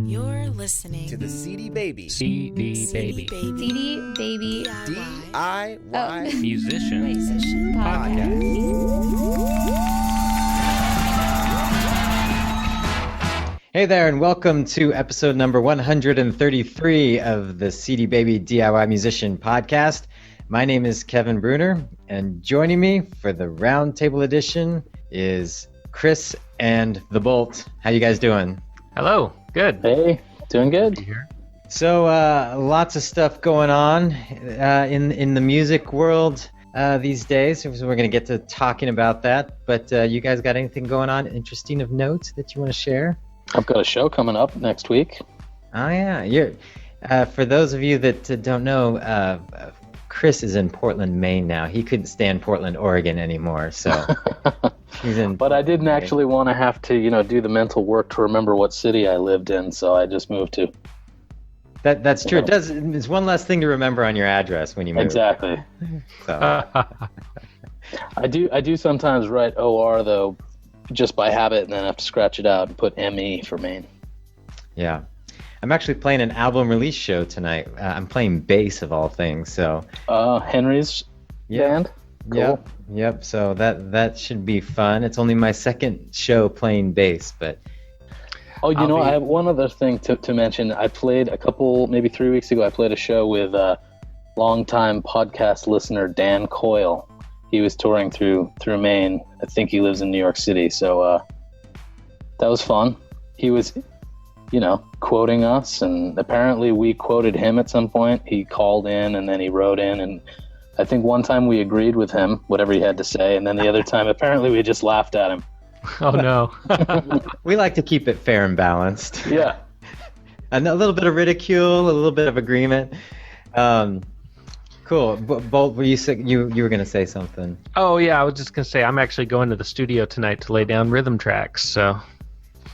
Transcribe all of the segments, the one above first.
You're listening to the CD Baby CD Baby DIY Musician Podcast. Hey there, and welcome to episode number 133 of the CD Baby DIY Musician Podcast. My name is Kevin Bruner, and joining me for the Roundtable edition is Chris and the Bolt. How you guys doing? Hello. Good. Hey, doing good. So, lots of stuff going on in the music world these days. So we're going to get to talking about that. But you guys got anything going on interesting of note that you want to share? I've got a show coming up next week. Oh yeah, for those of you that don't know, Chris is in Portland, Maine now. He couldn't stand Portland, Oregon anymore, so he's in. But I didn't actually want to have to, do the mental work to remember what city I lived in, so I just moved to. That's true. It's one less thing to remember on your address when you move. Exactly. So. I do sometimes write OR though, just by habit, and then I have to scratch it out and put ME for Maine. Yeah. I'm actually playing an album release show tonight. I'm playing bass of all things, so. Henry's band? Cool. Yep. So that should be fun. It's only my second show playing bass, but. Oh, I have one other thing to mention. I played maybe 3 weeks ago, I played a show with longtime podcast listener Dan Coyle. He was touring through Maine. I think he lives in New York City, so that was fun. He was, quoting us, and apparently we quoted him at some point. He called in, and then he wrote in, and I think one time we agreed with him, whatever he had to say, and then the other time apparently we just laughed at him. Oh, no. We like to keep it fair and balanced. Yeah. And a little bit of ridicule, a little bit of agreement. Cool. Bolt, you were going to say something. Oh, yeah, I was just going to say I'm actually going to the studio tonight to lay down rhythm tracks, so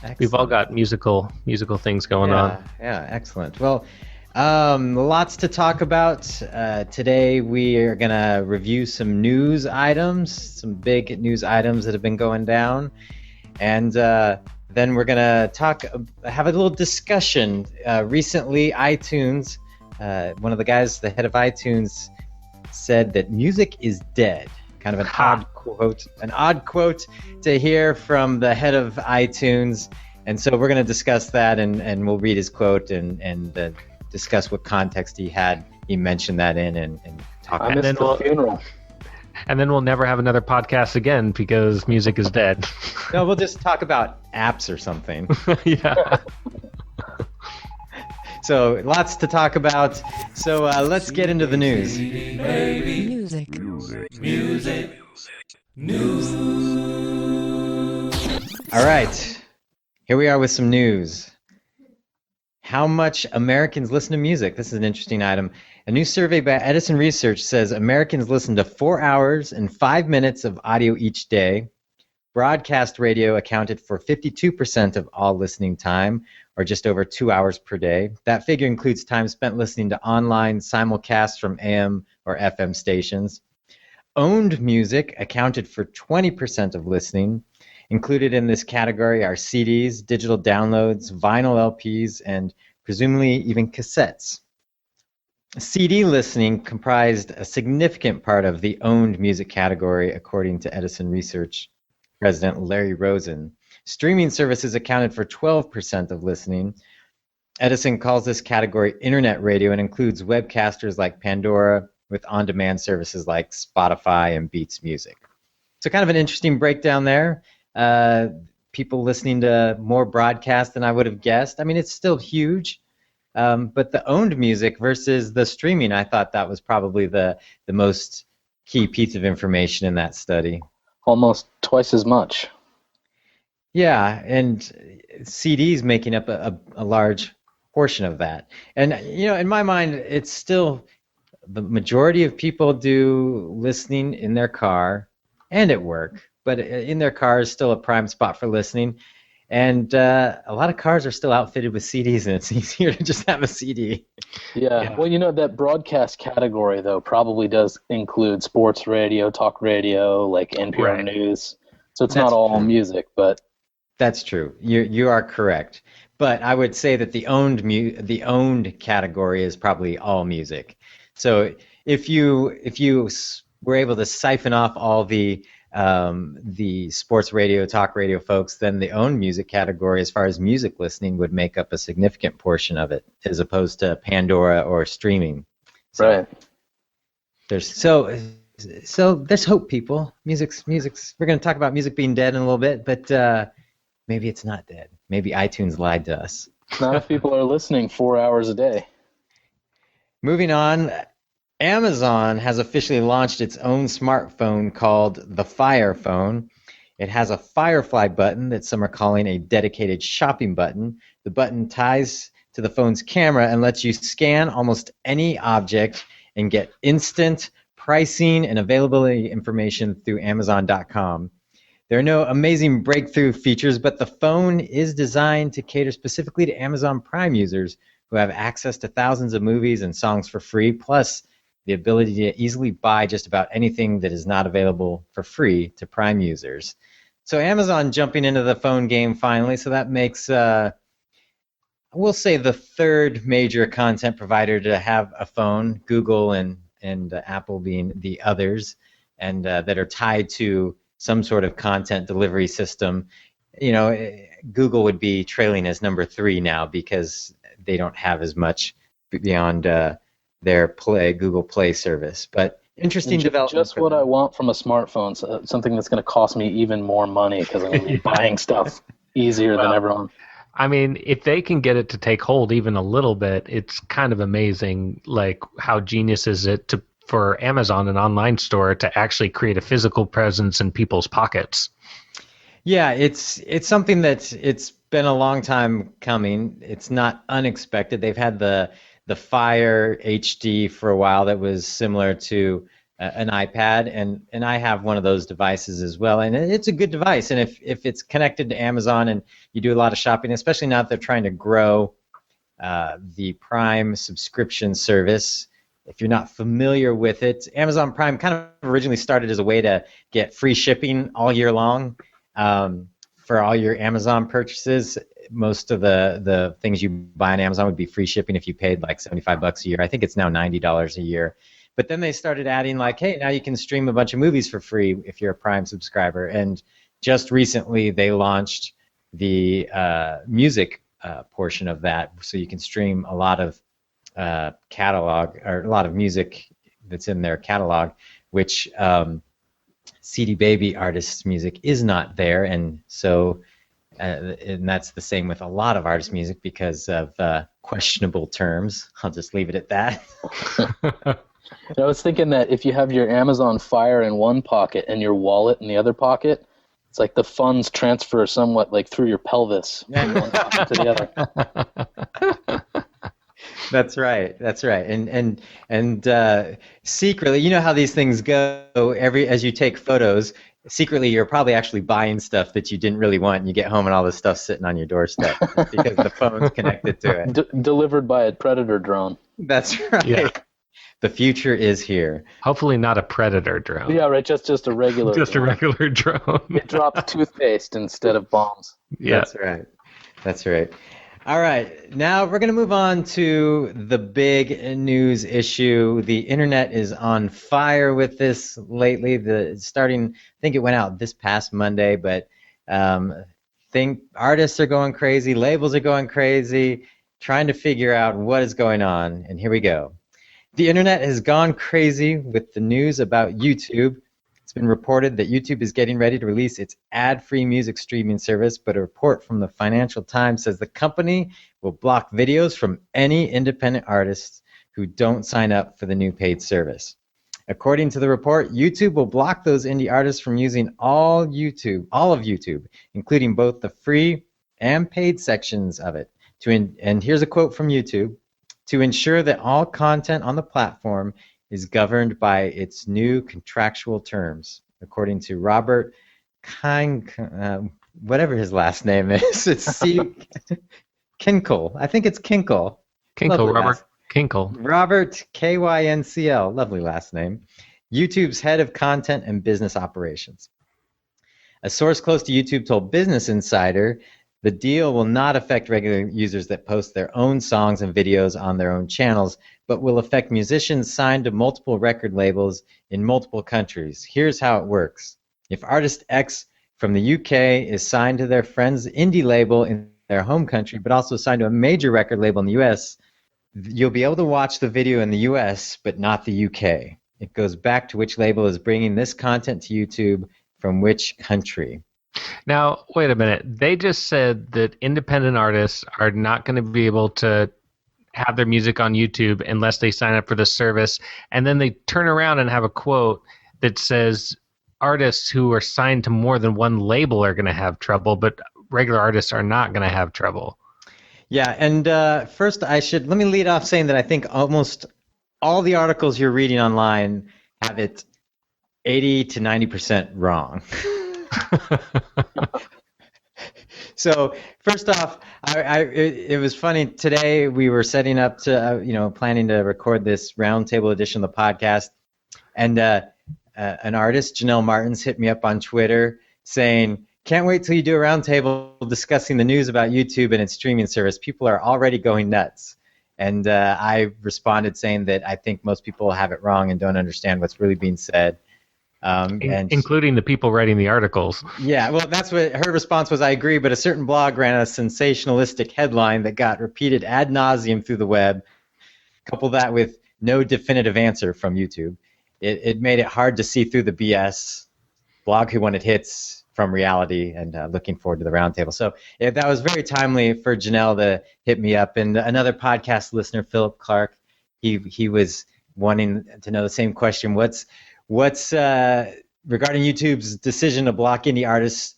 excellent. We've all got musical things going on. Yeah, excellent. Well, lots to talk about. Today we are going to review some news items, some big news items that have been going down. And then we're going to have a little discussion. Recently, iTunes, one of the guys, the head of iTunes, said that music is dead. Kind of an odd quote to hear from the head of iTunes. And so we're going to discuss that, and we'll read his quote and discuss what context he mentioned that in, and talk about the funeral. And then we'll never have another podcast again because music is dead. No, we'll just talk about apps or something. Yeah. So lots to talk about. So let's get into the news. Music. All right. Here we are with some news. How much Americans listen to music? This is an interesting item. A new survey by Edison Research says Americans listen to 4 hours and 5 minutes of audio each day. Broadcast radio accounted for 52% of all listening time, or just over 2 hours per day. That figure includes time spent listening to online simulcasts from AM or FM stations. Owned music accounted for 20% of listening. Included in this category are CDs, digital downloads, vinyl LPs, and presumably even cassettes. CD listening comprised a significant part of the owned music category, according to Edison Research President Larry Rosen. Streaming services accounted for 12% of listening. Edison calls this category internet radio and includes webcasters like Pandora with on-demand services like Spotify and Beats Music. So kind of an interesting breakdown there. People listening to more broadcast than I would have guessed. I mean, it's still huge, but the owned music versus the streaming, I thought that was probably the most key piece of information in that study. Almost twice as much. Yeah, and CDs making up a large portion of that. And, in my mind, it's still the majority of people do listening in their car and at work, but in their car is still a prime spot for listening. And a lot of cars are still outfitted with CDs, and it's easier to just have a CD. Yeah. Well, that broadcast category, though, probably does include sports radio, talk radio, like NPR News. So it's not all music, but... That's true. You are correct. But I would say that the owned category is probably all music. So if you were able to siphon off all the sports radio, talk radio folks, then the owned music category, as far as music listening, would make up a significant portion of it, as opposed to Pandora or streaming. So Right. there's hope, people. Music's. We're going to talk about music being dead in a little bit, but maybe it's not dead. Maybe iTunes lied to us. Not if people are listening 4 hours a day. Moving on, Amazon has officially launched its own smartphone called the Fire Phone. It has a Firefly button that some are calling a dedicated shopping button. The button ties to the phone's camera and lets you scan almost any object and get instant pricing and availability information through Amazon.com. There are no amazing breakthrough features, but the phone is designed to cater specifically to Amazon Prime users who have access to thousands of movies and songs for free, plus the ability to easily buy just about anything that is not available for free to Prime users. So Amazon jumping into the phone game finally, so that makes, we'll say, the third major content provider to have a phone, Google and Apple being the others, and that are tied to some sort of content delivery system. You know, Google would be trailing as number 3 now because they don't have as much beyond their Google Play service. But interesting development. Just what I want from a smartphone, so something that's going to cost me even more money because I'm going to be buying stuff easier than everyone. I mean, if they can get it to take hold even a little bit, it's kind of amazing, like how genius is it for Amazon, an online store, to actually create a physical presence in people's pockets. Yeah, it's something that it's been a long time coming. It's not unexpected. They've had the Fire HD for a while that was similar to an iPad, and I have one of those devices as well, and it's a good device. And if it's connected to Amazon and you do a lot of shopping, especially now that they're trying to grow the Prime subscription service, if you're not familiar with it, Amazon Prime kind of originally started as a way to get free shipping all year long for all your Amazon purchases. Most of the things you buy on Amazon would be free shipping if you paid like $75 a year. I think it's now $90 a year. But then they started adding like, hey, now you can stream a bunch of movies for free if you're a Prime subscriber. And just recently they launched the music portion of that, so you can stream a lot of catalog, or a lot of music that's in their catalog, which CD Baby artists' music is not there, and so and that's the same with a lot of artists' music because of questionable terms. I'll just leave it at that. I was thinking that if you have your Amazon Fire in one pocket and your wallet in the other pocket, it's like the funds transfer somewhat like through your pelvis from one pocket to the other. That's right. And secretly, you know how these things go. As you take photos, secretly you're probably actually buying stuff that you didn't really want, and you get home and all this stuff's sitting on your doorstep because the phone's connected to it. Delivered by a predator drone. That's right. Yeah. The future is here. Hopefully not a predator drone. Yeah, right. Just a regular. Just drone. A regular drone. It drops toothpaste instead of bombs. Yeah. That's right. All right. Now we're going to move on to the big news issue. The internet is on fire with this lately. I think it went out this past Monday, but artists are going crazy, labels are going crazy, trying to figure out what is going on. And here we go. The internet has gone crazy with the news about YouTube. It's been reported that YouTube is getting ready to release its ad-free music streaming service, but a report from the Financial Times says the company will block videos from any independent artists who don't sign up for the new paid service. According to the report, YouTube will block those indie artists from using all of YouTube, including both the free and paid sections of it. And here's a quote from YouTube: "To ensure that all content on the platform is governed by its new contractual terms," according to Robert whatever his last name is. It's Kinkle. I think it's Kinkle. Robert Kinkle. Robert Kyncl. Lovely last name. YouTube's head of content and business operations. A source close to YouTube told Business Insider The deal will not affect regular users that post their own songs and videos on their own channels, but will affect musicians signed to multiple record labels in multiple countries. Here's how it works. If artist X from the UK is signed to their friend's indie label in their home country, but also signed to a major record label in the US, you'll be able to watch the video in the US, but not the UK. It goes back to which label is bringing this content to YouTube from which country. Now, wait a minute. They just said that independent artists are not going to be able to have their music on YouTube unless they sign up for the service. And then they turn around and have a quote that says artists who are signed to more than one label are going to have trouble, but regular artists are not going to have trouble. Yeah, and first let me lead off saying that I think almost all the articles you're reading online have it 80 to 90% wrong. So first off, it was funny today. We were setting up to planning to record this roundtable edition of the podcast, and an artist, Janelle Martins, hit me up on Twitter saying, "Can't wait till you do a roundtable discussing the news about YouTube and its streaming service. People are already going nuts." And I responded saying that I think most people have it wrong and don't understand what's really being said. Including the people writing the articles. Yeah, well, that's what her response was. I agree, but a certain blog ran a sensationalistic headline that got repeated ad nauseum through the web. Couple that with no definitive answer from YouTube. It made it hard to see through the BS. Blog who wanted hits from reality, and looking forward to the roundtable. So that was very timely for Janelle to hit me up. And another podcast listener, Philip Clark, he was wanting to know the same question. What's regarding YouTube's decision to block indie artists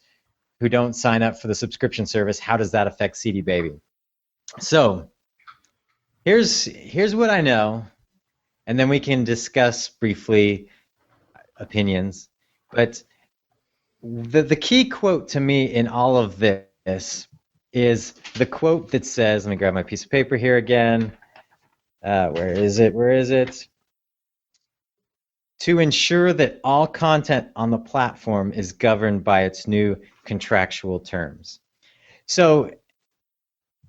who don't sign up for the subscription service? How does that affect CD Baby? So here's what I know, and then we can discuss briefly opinions. But the key quote to me in all of this is the quote that says, let me grab my piece of paper here again. Where is it? To ensure that all content on the platform is governed by its new contractual terms. So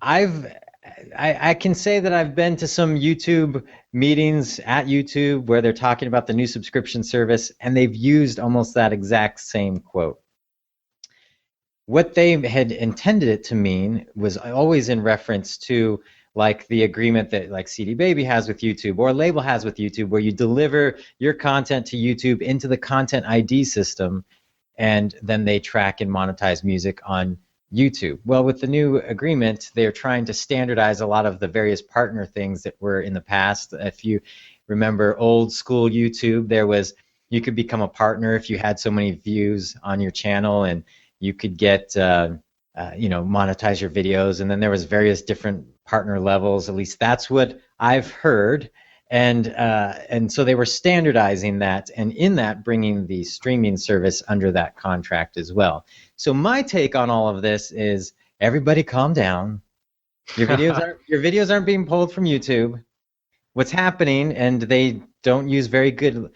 I can say that I've been to some YouTube meetings at YouTube where they're talking about the new subscription service, and they've used almost that exact same quote. What they had intended it to mean was always in reference to like the agreement that like CD Baby has with YouTube or a label has with YouTube, where you deliver your content to YouTube into the Content ID system, and then they track and monetize music on YouTube. Well, with the new agreement, they're trying to standardize a lot of the various partner things that were in the past. If you remember old school YouTube, you could become a partner if you had so many views on your channel, and you could get monetize your videos. And then there was various different partner levels. At least that's what I've heard. And so they were standardizing that, and in that bringing the streaming service under that contract as well. So my take on all of this is, everybody calm down. Your videos aren't being pulled from YouTube. What's happening, and they don't use very good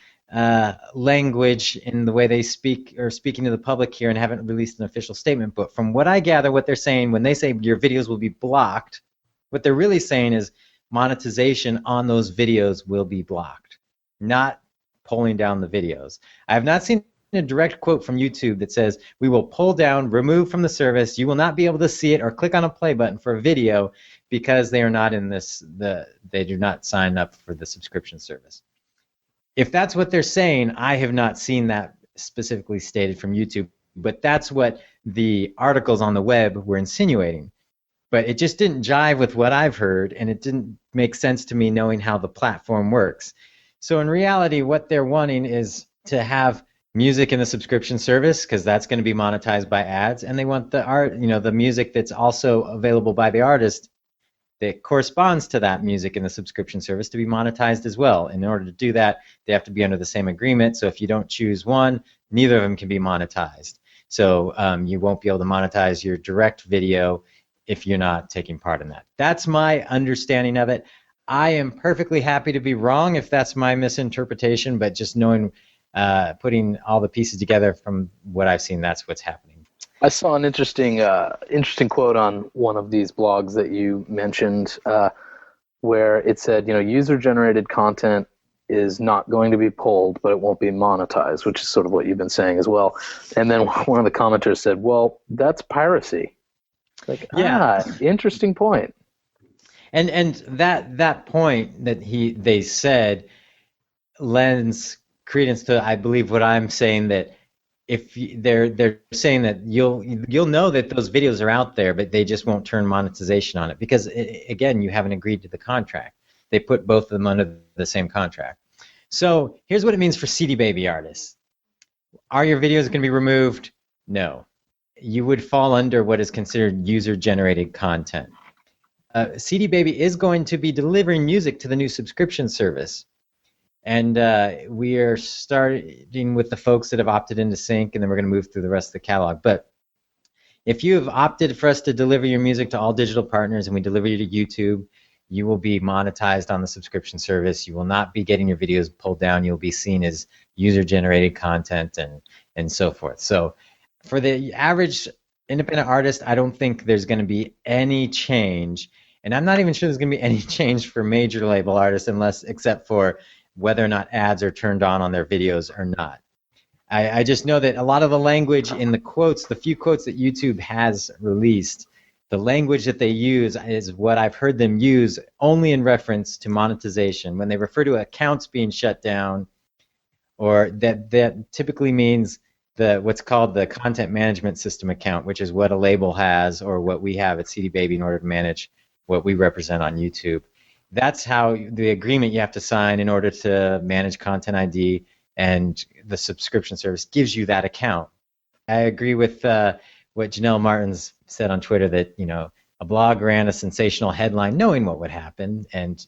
language in the way they speak or speaking to the public here, and haven't released an official statement, but from what I gather, what they're saying when they say your videos will be blocked, what they're really saying is monetization on those videos will be blocked, not pulling down the videos. I have not seen a direct quote from YouTube that says we will pull down, remove from the service, you will not be able to see it or click on a play button for a video because they are not in they do not sign up for the subscription service. If that's what they're saying, I have not seen that specifically stated from YouTube, but that's what the articles on the web were insinuating. But it just didn't jive with what I've heard, and it didn't make sense to me knowing how the platform works. So in reality, what they're wanting is to have music in the subscription service, because that's going to be monetized by ads, and they want the music that's also available by the artist that corresponds to that music in the subscription service to be monetized as well. In order to do that, they have to be under the same agreement. So if you don't choose one, neither of them can be monetized. So you won't be able to monetize your direct video if you're not taking part in that. That's my understanding of it. I am perfectly happy to be wrong if that's my misinterpretation, but just knowing, putting all the pieces together from what I've seen, that's what's happening. I saw an interesting quote on one of these blogs that you mentioned, where it said, user-generated content is not going to be pulled, but it won't be monetized, which is sort of what you've been saying as well. And then one of the commenters said, well, that's piracy. Like, interesting point. And that point that they said lends credence to, I believe, what I'm saying, that if they're saying that you'll know that those videos are out there, but they just won't turn monetization on it because, again, you haven't agreed to the contract. They put both of them under the same contract. So here's what it means for CD Baby artists. Are your videos going to be removed? No. You would fall under what is considered user-generated content. CD Baby is going to be delivering music to the new subscription service. And we are starting with the folks that have opted into sync, and then we're going to move through the rest of the catalog. But if you have opted for us to deliver your music to all digital partners and we deliver you to YouTube, you will be monetized on the subscription service. You will not be getting your videos pulled down. You'll be seen as user-generated content and so forth. So for the average independent artist, I don't think there's going to be any change. And I'm not even sure there's going to be any change for major label artists except for whether or not ads are turned on their videos or not. I just know that a lot of the language in the quotes, the few quotes that YouTube has released, the language that they use is what I've heard them use only in reference to monetization. When they refer to accounts being shut down, or that typically means what's called the content management system account, which is what a label has or what we have at CD Baby in order to manage what we represent on YouTube. That's how the agreement you have to sign in order to manage Content ID, and the subscription service gives you that account. I agree with what Janelle Martins said on Twitter, that a blog ran a sensational headline knowing what would happen, and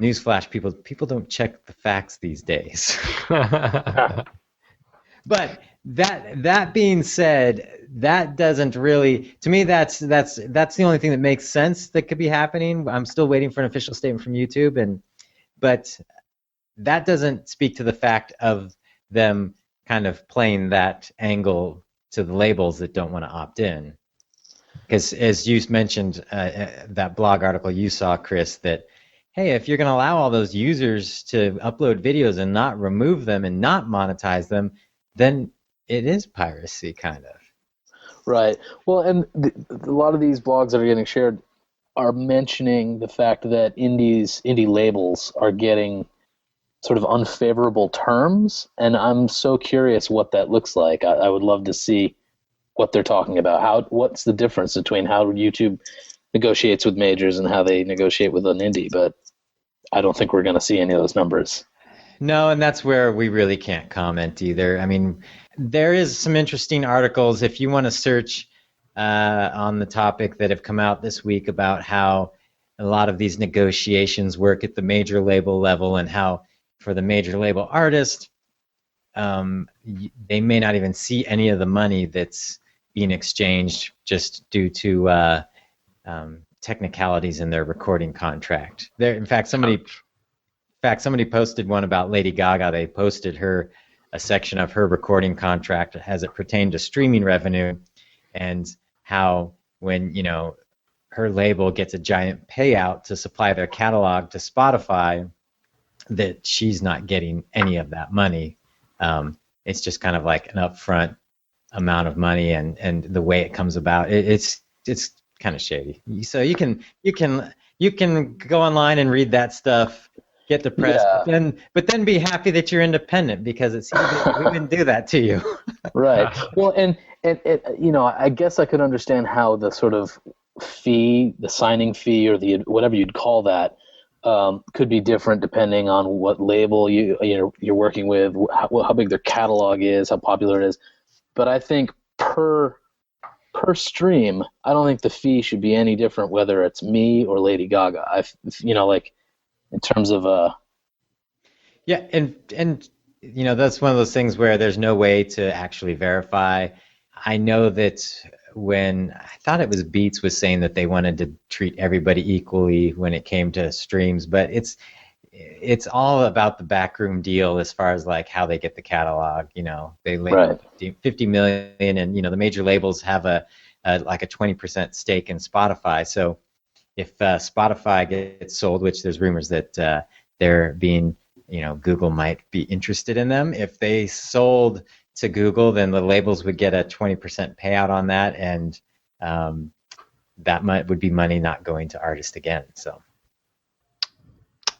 newsflash, people don't check the facts these days. But that being said, that doesn't really, to me, that's the only thing that makes sense that could be happening. I'm still waiting for an official statement from YouTube, but that doesn't speak to the fact of them kind of playing that angle to the labels that don't want to opt in. Because as you mentioned, that blog article you saw, Chris, that, hey, if you're going to allow all those users to upload videos and not remove them and not monetize them, then it is piracy, kind of. Right. Well, and a lot of these blogs that are getting shared are mentioning the fact that indie labels are getting sort of unfavorable terms, and I'm so curious what that looks like. I would love to see what they're talking about. What's the difference between how YouTube negotiates with majors and how they negotiate with an indie? But I don't think we're going to see any of those numbers. No, and that's where we really can't comment either. I mean, there is some interesting articles, if you want to search on the topic, that have come out this week about how a lot of these negotiations work at the major label level, and how for the major label artist, they may not even see any of the money that's being exchanged just due to technicalities in their recording contract. In fact, somebody posted one about Lady Gaga. They posted a section of her recording contract as it pertained to streaming revenue, and how when her label gets a giant payout to supply their catalog to Spotify, that she's not getting any of that money. It's just kind of like an upfront amount of money, and the way it comes about, it's kind of shady. So you can go online and read that stuff, get depressed, yeah. but then be happy that you're independent, because it's we wouldn't do that to you. Right. Well, and I guess I could understand how the sort of fee, the signing fee, or the whatever you'd call that, could be different depending on what label you're working with, how big their catalog is, how popular it is. But I think per stream, I don't think the fee should be any different whether it's me or Lady Gaga. In terms of yeah, and that's one of those things where there's no way to actually verify. I know that when I thought it was Beats was saying that they wanted to treat everybody equally when it came to streams, but it's all about the backroom deal as far as like how they get the catalog. They Right. 50 million, and the major labels have like a 20% stake in Spotify. So if Spotify gets sold, which there's rumors that they're being, Google might be interested in them. If they sold to Google, then the labels would get a 20% payout on that, and that would be money not going to artists again. So.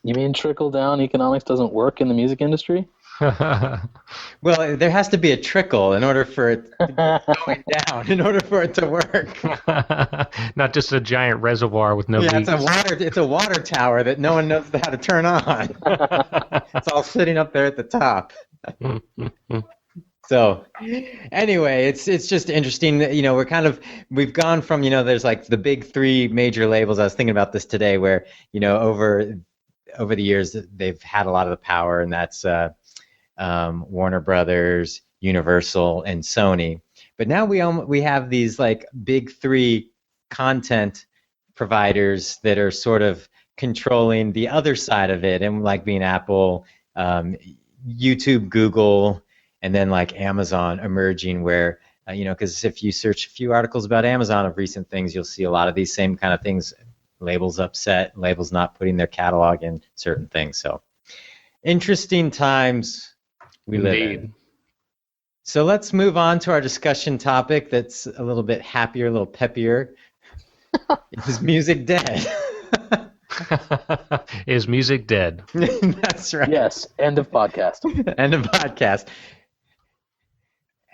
You mean trickle-down economics doesn't work in the music industry? Well, there has to be a trickle in order for it to be going down, in order for it to work. Not just a giant reservoir with no leaks. It's a water tower that no one knows how to turn on. It's all sitting up there at the top. So anyway, it's just interesting that, we've gone from, there's like the big three major labels. I was thinking about this today where, over the years they've had a lot of the power, and that's Warner Brothers, Universal, and Sony. But now we have these like big three content providers that are sort of controlling the other side of it, and like being Apple, YouTube, Google, and then like Amazon emerging, where because if you search a few articles about Amazon of recent things, you'll see a lot of these same kind of things. Labels upset, labels not putting their catalog in certain things. So interesting times we live in. So let's move on to our discussion topic that's a little bit happier, a little peppier. Is music dead? Is music dead? That's right. Yes. End of podcast. End of podcast.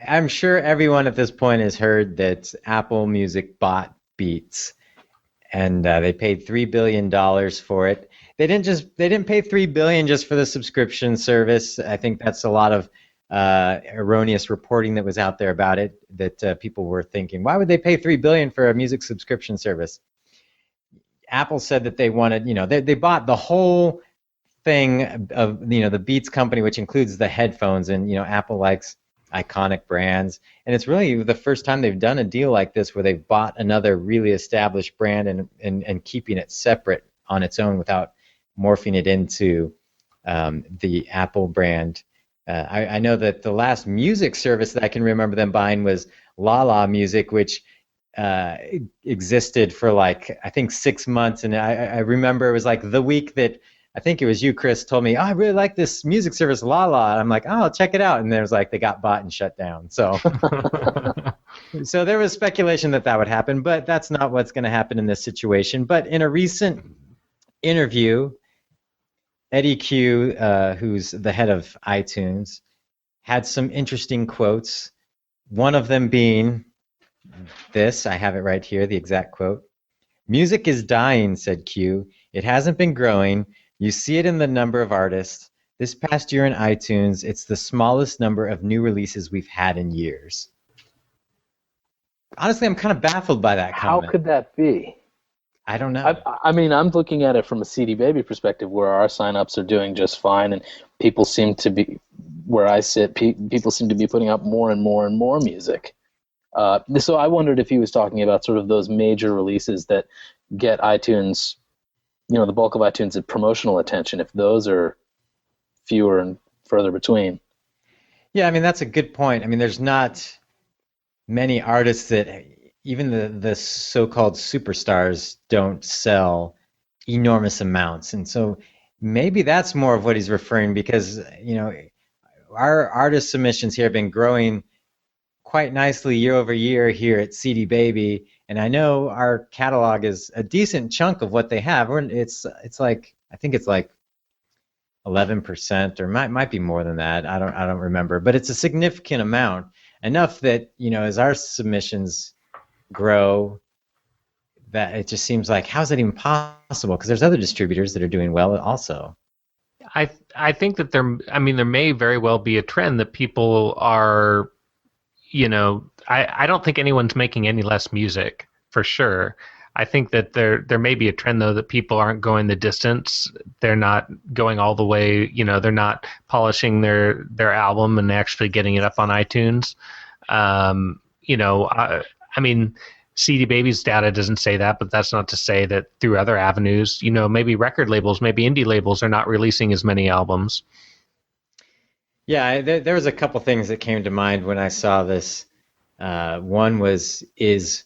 I'm sure everyone at this point has heard that Apple Music bought Beats. And they paid $3 billion for it. They didn't pay $3 billion just for the subscription service. I think that's a lot of erroneous reporting that was out there about it, that people were thinking, why would they pay $3 billion for a music subscription service? Apple said that they wanted, they bought the whole thing of, the Beats company, which includes the headphones, and Apple likes iconic brands, and it's really the first time they've done a deal like this where they've bought another really established brand and keeping it separate on its own without morphing it into the Apple brand. I know that the last music service that I can remember them buying was La Music, which existed for like I think 6 months, and I remember it was like the week that I think it was you, Chris, told me, I really like this music service, La. And I'm like, I'll check it out. And then it was like they got bought and shut down. So so there was speculation that would happen, but that's not what's going to happen in this situation. But in a recent interview, Eddie Q, who's the head of iTunes, had some interesting quotes. One of them being this, I have it right here, the exact quote. "Music is dying," said Q. "It hasn't been growing. You see it in the number of artists. This past year in iTunes, it's the smallest number of new releases we've had in years." Honestly, I'm kind of baffled by that comment. How could that be? I don't know. I mean, I'm looking at it from a CD Baby perspective, where our signups are doing just fine, and people seem to be, where I sit, people seem to be putting out more and more and more music. So I wondered if he was talking about sort of those major releases that get iTunes, the bulk of iTunes' promotional attention, if those are fewer and further between. Yeah, I mean, that's a good point. I mean, there's not many artists that, even the so-called superstars, don't sell enormous amounts. And so maybe that's more of what he's referring, because, our artist submissions here have been growing quite nicely year over year here at CD Baby. And I know our catalog is a decent chunk of what they have. It's like, I think it's like 11%, or might be more than that. I don't remember, but it's a significant amount, enough that as our submissions grow, that it just seems like, how's that even possible? Because there's other distributors that are doing well also. I think that there may very well be a trend that people are, I don't think anyone's making any less music, for sure. I think that there may be a trend, though, that people aren't going the distance. They're not going all the way, they're not polishing their album and actually getting it up on iTunes. CD Baby's data doesn't say that, but that's not to say that through other avenues, maybe record labels, maybe indie labels are not releasing as many albums. Yeah, there was a couple things that came to mind when I saw this. One was, is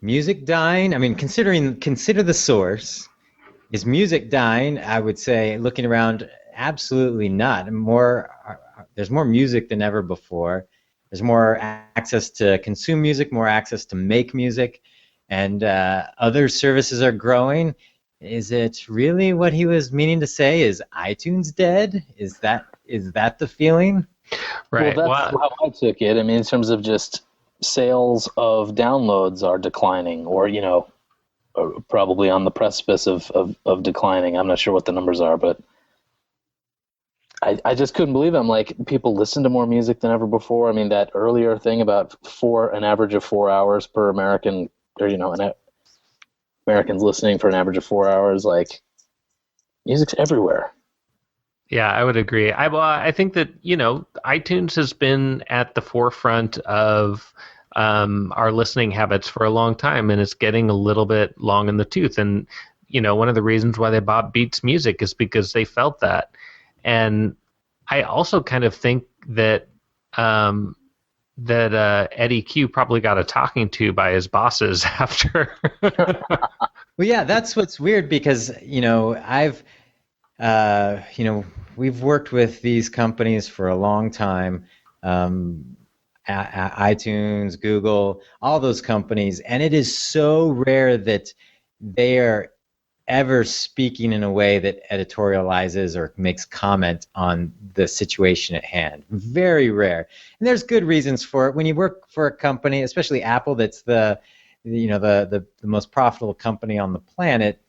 music dying? I mean, consider the source. Is music dying? I would say, looking around, absolutely not. There's more music than ever before. There's more access to consume music, more access to make music, and other services are growing. Is it really what he was meaning to say? Is iTunes dead? Is that the feeling? Right. Well, that's how I took it. I mean, in terms of just sales of downloads are declining, or probably on the precipice of declining. I'm not sure what the numbers are, but I just couldn't believe it. I'm like, people listen to more music than ever before. I mean, that earlier thing about an average of 4 hours per American, or Americans listening for an average of 4 hours, like, music's everywhere. Yeah, I would agree. I think that, iTunes has been at the forefront of our listening habits for a long time, and it's getting a little bit long in the tooth. And, one of the reasons why they bought Beats Music is because they felt that. And I also kind of think that Eddie Q probably got a talking to by his bosses after. Well, yeah, that's what's weird, because we've worked with these companies for a long time, iTunes, Google, all those companies, and it is so rare that they are ever speaking in a way that editorializes or makes comment on the situation at hand. Very rare. And there's good reasons for it. When you work for a company, especially Apple, that's the most profitable company on the planet,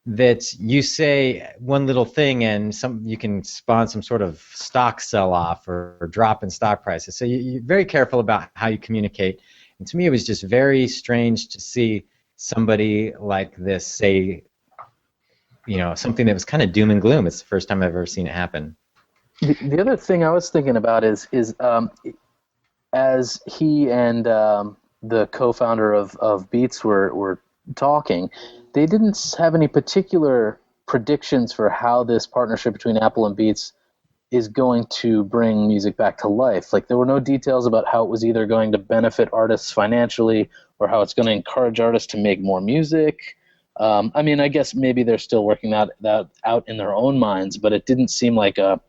that you say one little thing and you can spawn some sort of stock sell-off or drop in stock prices. So you're very careful about how you communicate. And to me, it was just very strange to see somebody like this say, something that was kind of doom and gloom. It's the first time I've ever seen it happen. The other thing I was thinking about is as he and the co-founder of Beats were talking, they didn't have any particular predictions for how this partnership between Apple and Beats is going to bring music back to life. Like, there were no details about how it was either going to benefit artists financially or how it's going to encourage artists to make more music. I mean, I guess maybe they're still working that out in their own minds, but it didn't seem like there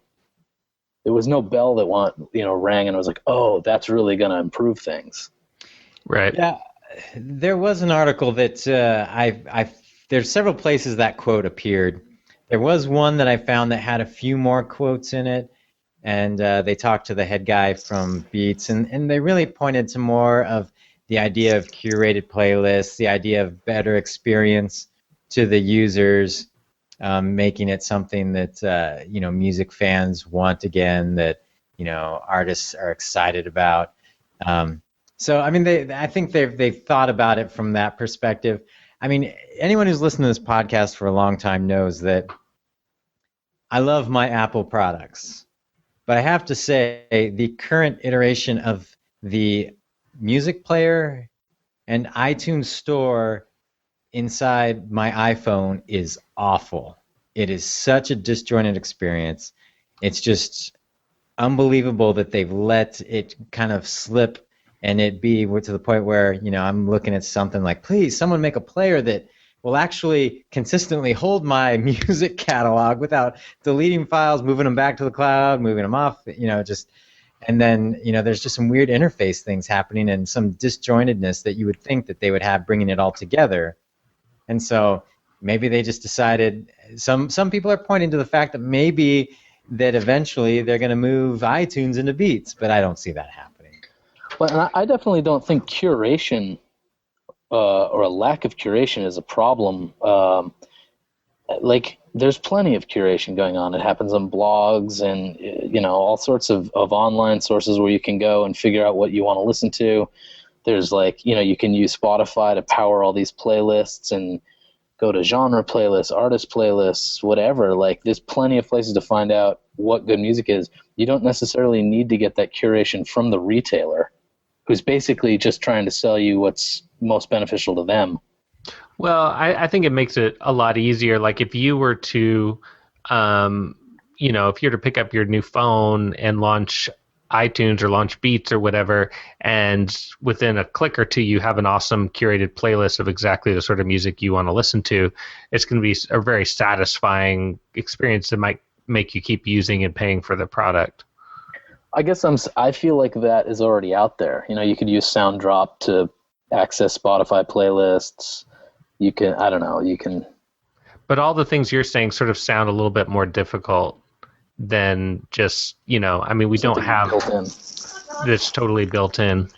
was no bell that rang and it was like, oh, that's really going to improve things. Right. Yeah. There was an article that there's several places that quote appeared. There was one that I found that had a few more quotes in it, and they talked to the head guy from Beats, and they really pointed to more of the idea of curated playlists, the idea of better experience to the users, making it something that music fans want again, that artists are excited about. So I mean, I think they've thought about it from that perspective. I mean, anyone who's listened to this podcast for a long time knows that I love my Apple products, but I have to say the current iteration of the music player and iTunes store inside my iPhone is awful. It is such a disjointed experience. It's just unbelievable that they've let it kind of slip and it be to the point where, I'm looking at something like, please, someone make a player that will actually consistently hold my music catalog without deleting files, moving them back to the cloud, moving them off, and then, there's just some weird interface things happening and some disjointedness that you would think that they would have bringing it all together. And so maybe they just decided, some people are pointing to the fact that maybe that eventually they're going to move iTunes into Beats, but I don't see that happening. Well, and I definitely don't think curation or a lack of curation is a problem. There's plenty of curation going on. It happens on blogs and, all sorts of online sources where you can go and figure out what you want to listen to. There's you can use Spotify to power all these playlists and go to genre playlists, artist playlists, whatever. There's plenty of places to find out what good music is. You don't necessarily need to get that curation from the retailer. who's basically just trying to sell you what's most beneficial to them. Well, I think it makes it a lot easier. Like if you were to, if you were to pick up your new phone and launch iTunes or launch Beats or whatever, and within a click or two you have an awesome curated playlist of exactly the sort of music you want to listen to, it's going to be a very satisfying experience that might make you keep using and paying for the product. I guess I feel like that is already out there. You could use SoundDrop to access Spotify playlists. You can. But all the things you're saying sort of sound a little bit more difficult than just, we don't have this totally built in.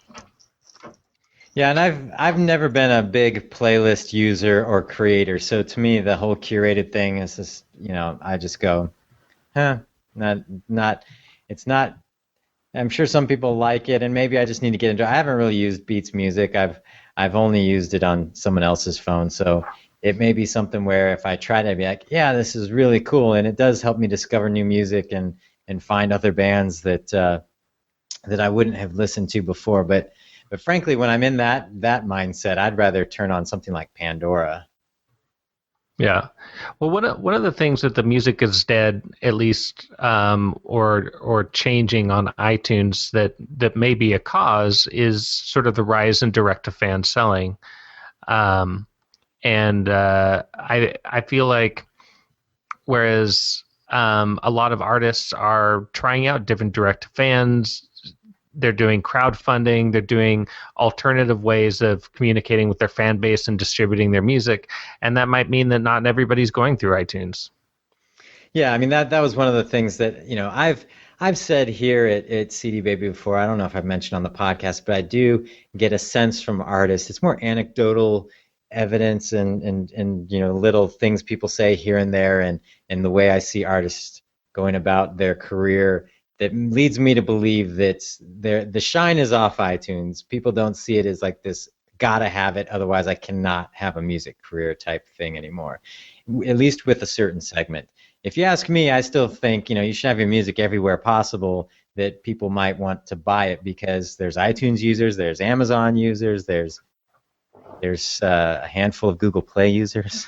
Yeah, and I've never been a big playlist user or creator, so to me the whole curated thing is just, I just go, it's not. I'm sure some people like it, and maybe I just need to get into it. I haven't really used Beats Music. I've only used it on someone else's phone, so it may be something where if I try to be like, yeah, this is really cool, and it does help me discover new music and find other bands that I wouldn't have listened to before. But frankly, when I'm in that mindset, I'd rather turn on something like Pandora. Yeah. Well, one of the things that the music is dead, at least, or changing on iTunes that may be a cause is sort of the rise in direct-to-fan selling. And I feel like whereas a lot of artists are trying out different direct-to-fans, they're doing crowdfunding, they're doing alternative ways of communicating with their fan base and distributing their music, and that might mean that not everybody's going through iTunes. Yeah, I mean that was one of the things that I've said here at CD Baby before. I don't know if I've mentioned on the podcast, but I do get a sense from artists. It's more anecdotal evidence and little things people say here and there, and the way I see artists going about their career, that leads me to believe that the shine is off iTunes. People don't see it as like this gotta have it, otherwise I cannot have a music career type thing anymore, at least with a certain segment. If you ask me, I still think you should have your music everywhere possible, that people might want to buy it, because there's iTunes users, there's Amazon users, there's a handful of Google Play users.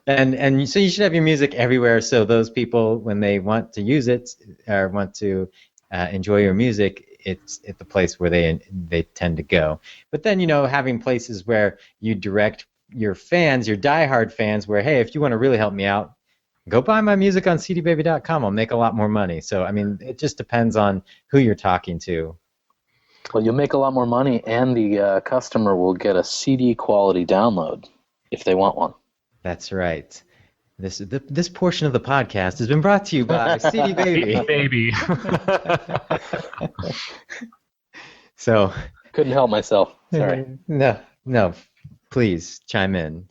And so you should have your music everywhere, so those people, when they want to use it or want to enjoy your music, it's at the place where they tend to go. But then having places where you direct your fans, your diehard fans, where, hey, if you want to really help me out, go buy my music on cdbaby.com. I'll make a lot more money. So I mean, it just depends on who you're talking to. Well, you'll make a lot more money, and the customer will get a CD quality download if they want one. That's right. This portion of the podcast has been brought to you by CD Baby. Baby. So couldn't help myself. Sorry. No, please chime in.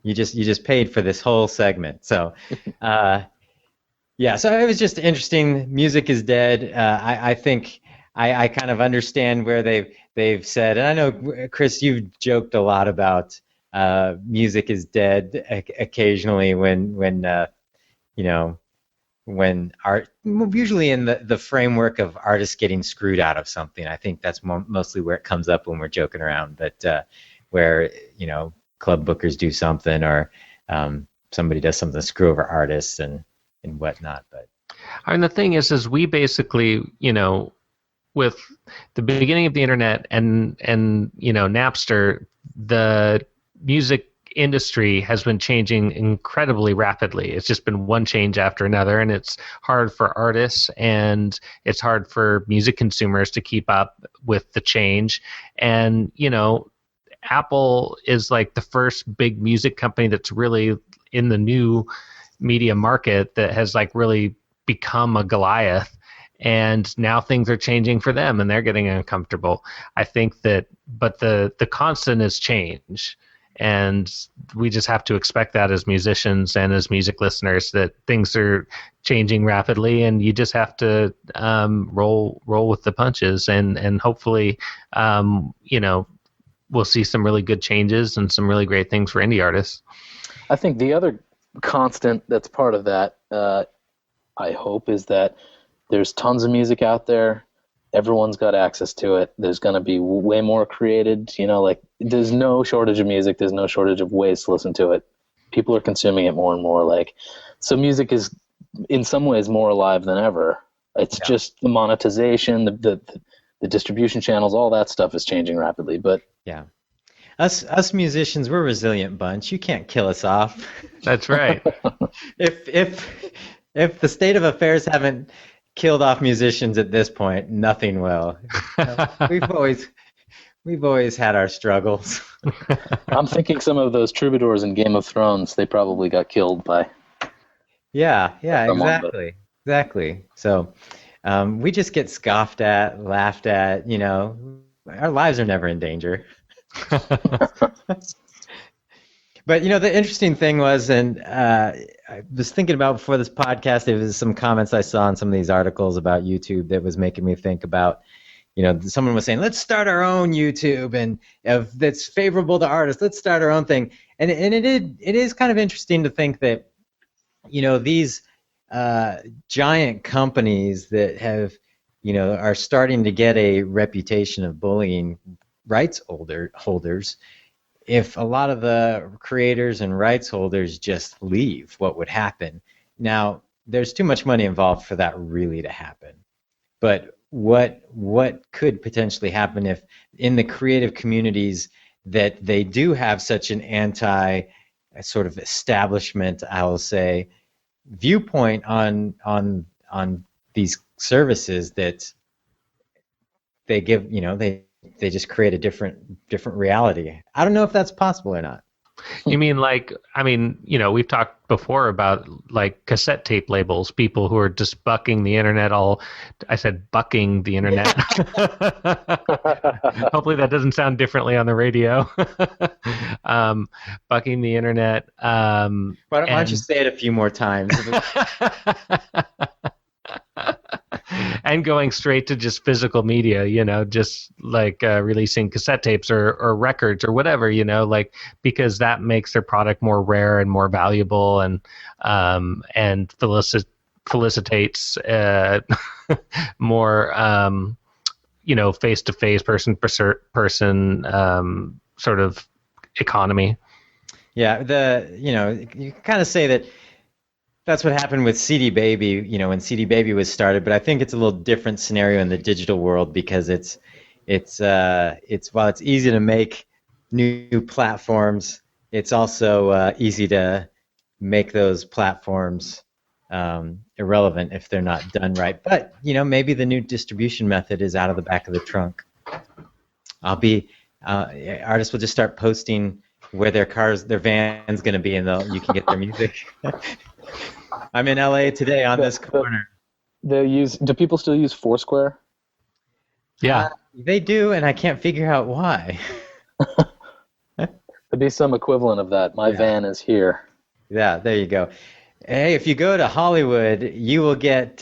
You just paid for this whole segment. So, yeah. So it was just interesting. Music is dead. I think I kind of understand where they've said, and I know, Chris, you've joked a lot about music is dead occasionally when art, usually in the framework of artists getting screwed out of something. I think that's mostly where it comes up when we're joking around, but where club bookers do something, or somebody does something to screw over artists and whatnot. But I mean, the thing is we basically, with the beginning of the internet and Napster, the music industry has been changing incredibly rapidly. It's just been one change after another, and it's hard for artists and it's hard for music consumers to keep up with the change. And Apple is like the first big music company that's really in the new media market that has like really become a Goliath. And now things are changing for them, and they're getting uncomfortable. I think that, but the constant is change, and we just have to expect that as musicians and as music listeners, that things are changing rapidly, and you just have to roll with the punches, and hopefully, we'll see some really good changes and some really great things for indie artists. I think the other constant that's part of that, I hope, is that There's tons of music out there. Everyone's got access to it. There's going to be way more created. Like there's no shortage of music. There's no shortage of ways to listen to it. People are consuming it more and more. So music is in some ways more alive than ever. It's just the monetization, the distribution channels, all that stuff is changing rapidly. But yeah, us musicians, we're a resilient bunch. You can't kill us off. That's right. If the state of affairs haven't killed off musicians at this point, nothing will. We've always had our struggles. I'm thinking some of those troubadours in Game of Thrones, they probably got killed by. Yeah, exactly. So we just get scoffed at, laughed at. Our lives are never in danger. But the interesting thing was, and I was thinking about before this podcast, there was some comments I saw in some of these articles about YouTube that was making me think about, someone was saying, let's start our own YouTube, and if that's favorable to artists, let's start our own thing. And it is kind of interesting to think that, these giant companies that have, are starting to get a reputation of bullying rights holders. If a lot of the creators and rights holders just leave, what would happen? Now, there's too much money involved for that really to happen. But what could potentially happen if in the creative communities that they do have such an anti sort of establishment, I will say, viewpoint on these services that they give, they just create a different reality. I don't know if that's possible or not. You mean we've talked before about like cassette tape labels, people who are just bucking the internet I said bucking the internet. Hopefully that doesn't sound differently on the radio. Bucking the internet. Why don't you say it a few more times? And going straight to just physical media, just like releasing cassette tapes or records or whatever, because that makes their product more rare and more valuable and felicitates more, face-to-face, person sort of economy. Yeah, you kind of say that. That's what happened with CD Baby, when CD Baby was started. But I think it's a little different scenario in the digital world because it's while it's easy to make new platforms, it's also easy to make those platforms irrelevant if they're not done right. But maybe the new distribution method is out of the back of the trunk. Artists will just start posting where their van's going to be, and you can get their music. I'm in LA today on this corner. Do people still use Foursquare? Yeah. They do, and I can't figure out why. There'd be some equivalent of that. My van is here. Yeah, there you go. Hey, if you go to Hollywood, you will get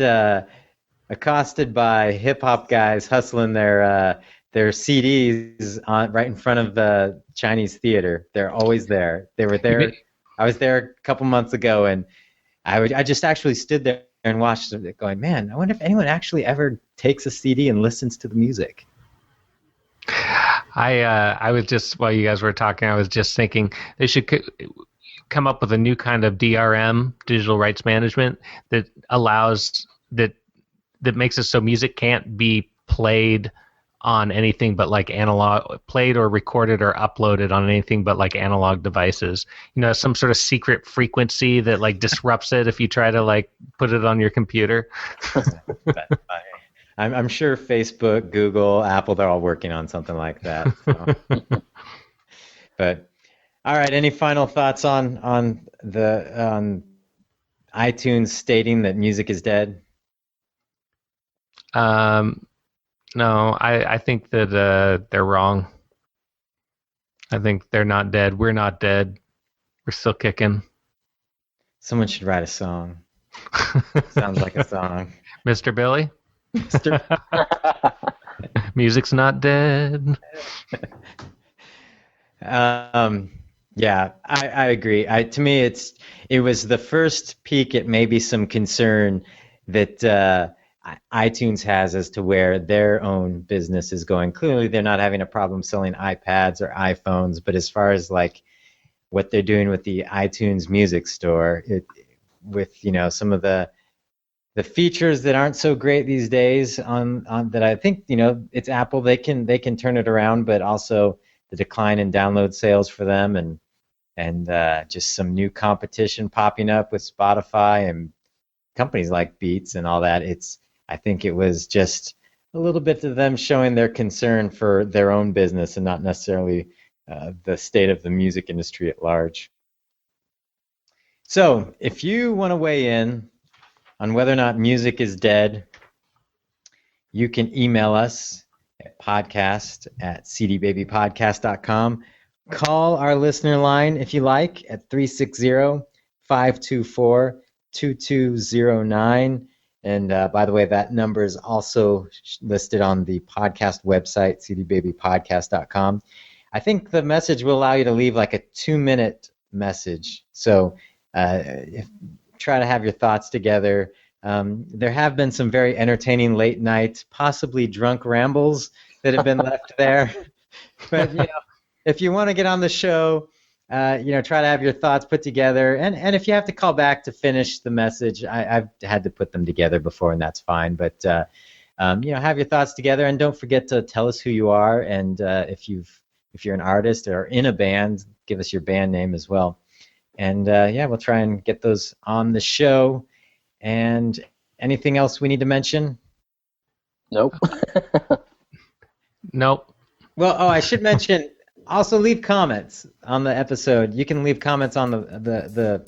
accosted by hip-hop guys hustling their CDs right in front of the Chinese theater. They're always there. They were there. I was there a couple months ago, and I just actually stood there and watched it going, man, I wonder if anyone actually ever takes a CD and listens to the music. I was just, while you guys were talking, I was just thinking they should come up with a new kind of DRM, digital rights management, that allows, that makes it so music can't be played on anything but like analog, played or recorded or uploaded on anything but like analog devices. Some sort of secret frequency that like disrupts it if you try to like put it on your computer. I'm sure Facebook, Google, Apple, they're all working on something like that. So. But all right, any final thoughts on iTunes stating that music is dead? No, I think that they're wrong. I think they're not dead. We're not dead. We're still kicking. Someone should write a song. Sounds like a song. Mr. Billy? Music's not dead. Yeah, I agree. To me, it was the first peek at maybe some concern that iTunes has as to where their own business is going. Clearly, they're not having a problem selling iPads or iPhones, but as far as like what they're doing with the iTunes Music Store, with some of the features that aren't so great these days on that, I think it's Apple. They can turn it around, but also the decline in download sales for them, and just some new competition popping up with Spotify and companies like Beats and all that. I think it was just a little bit of them showing their concern for their own business and not necessarily the state of the music industry at large. So if you want to weigh in on whether or not music is dead, you can email us at podcast@cdbabypodcast.com. Call our listener line if you like at 360-524-2209. And by the way, that number is also listed on the podcast website, cdbabypodcast.com. I think the message will allow you to leave like a 2-minute message. So try to have your thoughts together. There have been some very entertaining late night, possibly drunk rambles that have been left there. But if you want to get on the show, try to have your thoughts put together. And if you have to call back to finish the message, I've had to put them together before, and that's fine. But have your thoughts together, and don't forget to tell us who you are, and if you're an artist or in a band, give us your band name as well. And we'll try and get those on the show. And anything else we need to mention? Nope. Nope. Well, I should mention, also leave comments on the episode. You can leave comments on the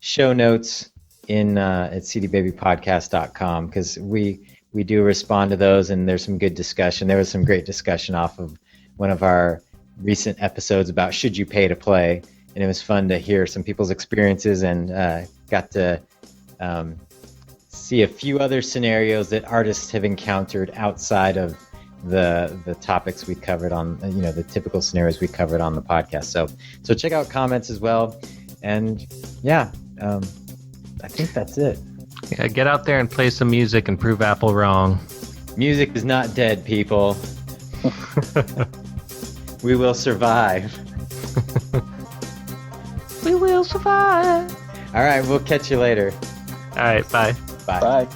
show notes at cdbabypodcast.com, because we do respond to those, and there's some good discussion. There was some great discussion off of one of our recent episodes about should you pay to play, and it was fun to hear some people's experiences, and got to see a few other scenarios that artists have encountered outside of the topics we covered on, the typical scenarios we covered on the podcast. So check out comments as well, and I think that's it. Yeah, get out there and play some music and prove Apple wrong. Music is not dead, people. We will survive. We will survive. All right, we'll catch you later. All right, bye. Bye. Bye.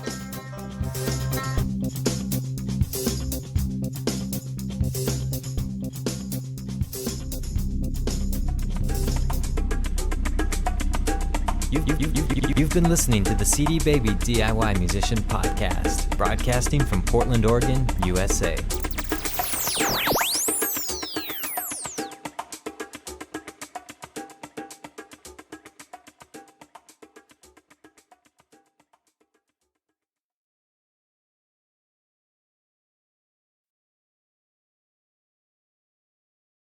You've been listening to the CD Baby DIY Musician Podcast, broadcasting from Portland, Oregon, USA.